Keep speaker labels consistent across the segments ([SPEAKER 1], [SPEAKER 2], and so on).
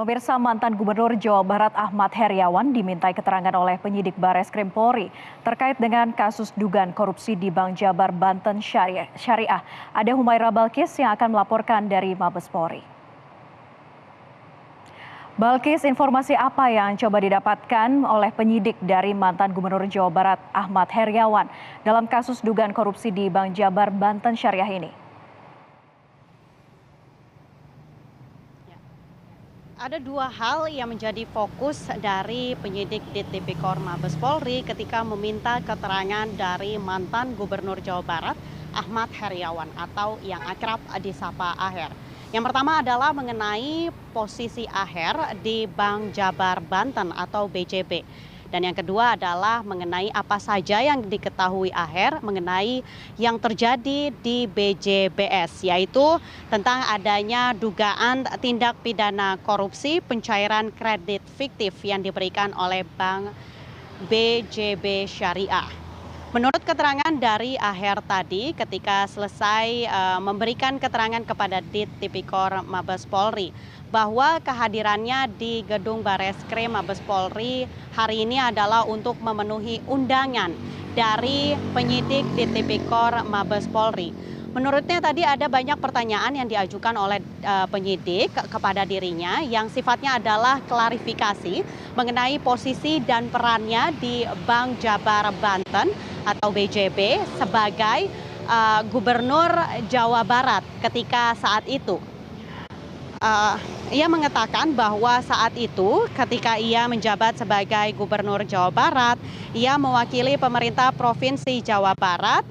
[SPEAKER 1] Pemirsa, mantan Gubernur Jawa Barat Ahmad Heriawan dimintai keterangan oleh penyidik Bareskrim Polri terkait dengan kasus dugaan korupsi di Bank Jabar Banten Syariah. Ada Humaira Balkis yang akan melaporkan dari Mabes Polri. Balkis, informasi apa yang coba didapatkan oleh penyidik dari mantan Gubernur Jawa Barat Ahmad Heriawan dalam kasus dugaan korupsi di Bank Jabar Banten Syariah ini?
[SPEAKER 2] Ada dua hal yang menjadi fokus dari penyidik di Tipikor Mabes Polri ketika meminta keterangan dari mantan Gubernur Jawa Barat Ahmad Heriawan atau yang akrab disapa Aher. Yang pertama adalah mengenai posisi Aher di Bank Jabar Banten atau BJB. Dan yang kedua adalah mengenai apa saja yang diketahui Aher mengenai yang terjadi di BJBS, yaitu tentang adanya dugaan tindak pidana korupsi pencairan kredit fiktif yang diberikan oleh Bank BJB Syariah. Menurut keterangan dari Aher tadi ketika selesai memberikan keterangan kepada Dit Tipikor Mabes Polri bahwa kehadirannya di gedung Bareskrim Mabes Polri hari ini adalah untuk memenuhi undangan dari penyidik di Tipikor Mabes Polri. Menurutnya tadi ada banyak pertanyaan yang diajukan oleh penyidik kepada dirinya yang sifatnya adalah klarifikasi mengenai posisi dan perannya di Bank Jabar Banten atau BJB sebagai Gubernur Jawa Barat ketika saat itu. Ia mengatakan bahwa saat itu ketika ia menjabat sebagai Gubernur Jawa Barat, ia mewakili pemerintah Provinsi Jawa Barat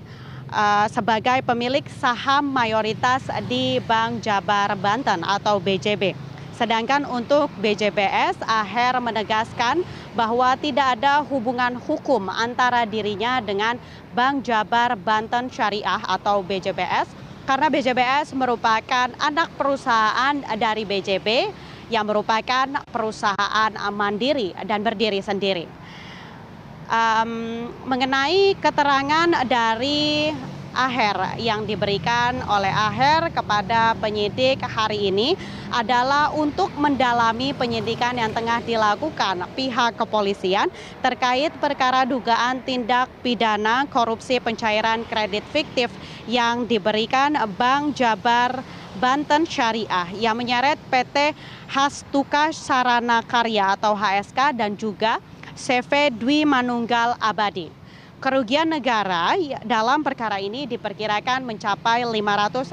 [SPEAKER 2] sebagai pemilik saham mayoritas di Bank Jabar Banten atau BJB. Sedangkan untuk BJBS, Aher menegaskan bahwa tidak ada hubungan hukum antara dirinya dengan Bank Jabar Banten Syariah atau BJBS, karena BJBS merupakan anak perusahaan dari BJB yang merupakan perusahaan mandiri dan berdiri sendiri. Mengenai keterangan dari Aher yang diberikan oleh Aher kepada penyidik hari ini adalah untuk mendalami penyidikan yang tengah dilakukan pihak kepolisian terkait perkara dugaan tindak pidana korupsi pencairan kredit fiktif yang diberikan Bank Jabar Banten Syariah yang menyeret PT Hastuka Sarana Karya atau HSK dan juga CV Dwi Manunggal Abadi. Kerugian negara dalam perkara ini diperkirakan mencapai 548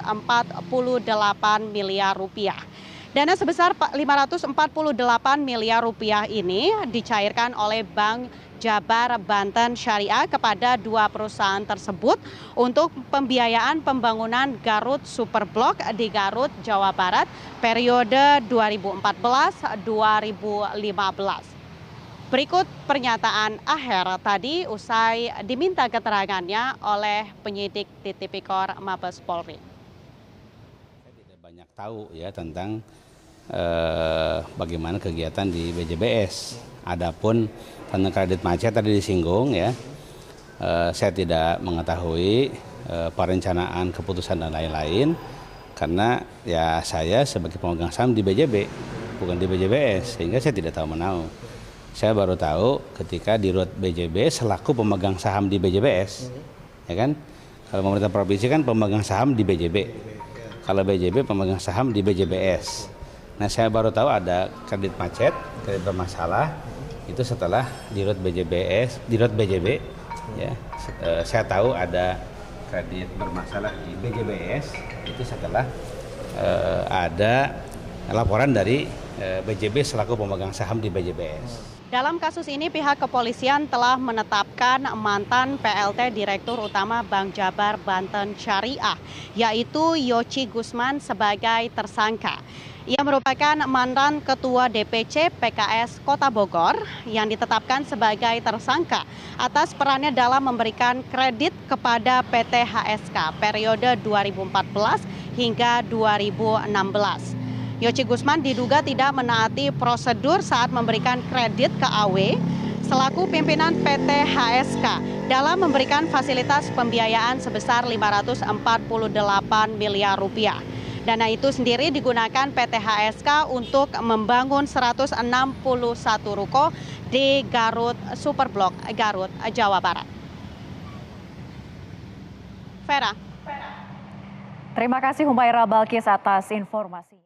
[SPEAKER 2] miliar rupiah. Dana sebesar 548 miliar rupiah ini dicairkan oleh Bank Jabar Banten Syariah kepada dua perusahaan tersebut untuk pembiayaan pembangunan Garut Superblok di Garut, Jawa Barat periode 2014-2015. Berikut pernyataan Aher tadi usai diminta keterangannya oleh penyidik di Tipikor Mabes Polri.
[SPEAKER 3] Saya tidak banyak tahu ya tentang bagaimana kegiatan di BJBS. Adapun tentang kredit macet tadi disinggung ya, saya tidak mengetahui perencanaan keputusan dan lain-lain karena ya saya sebagai pemegang saham di BJB bukan di BJBS sehingga saya tidak tahu menau. Saya baru tahu ketika di Rut BJB selaku pemegang saham di BJBS, ya kan? Kalau pemerintah provinsi kan pemegang saham di BJB, kalau BJB pemegang saham di BJBS. Nah, saya baru tahu ada kredit macet, kredit bermasalah itu setelah di Rut BJBS, di Rut BJB, ya. Saya tahu ada kredit bermasalah di BJBS itu setelah ada laporan dari BJB selaku pemegang saham di BJBS.
[SPEAKER 2] Dalam kasus ini pihak kepolisian telah menetapkan mantan PLT Direktur Utama Bank Jabar Banten Syariah, yaitu Yoci Gusman sebagai tersangka. Ia merupakan mantan Ketua DPC PKS Kota Bogor yang ditetapkan sebagai tersangka atas perannya dalam memberikan kredit kepada PT HSK periode 2014 hingga 2016. Yoci Gusman diduga tidak menaati prosedur saat memberikan kredit ke AW selaku pimpinan PT HSK dalam memberikan fasilitas pembiayaan sebesar 548 miliar rupiah. Dana itu sendiri digunakan PT HSK untuk membangun 161 ruko di Garut Superblok, Garut, Jawa Barat. Vera.
[SPEAKER 1] Terima kasih Humaira Balkis atas informasinya.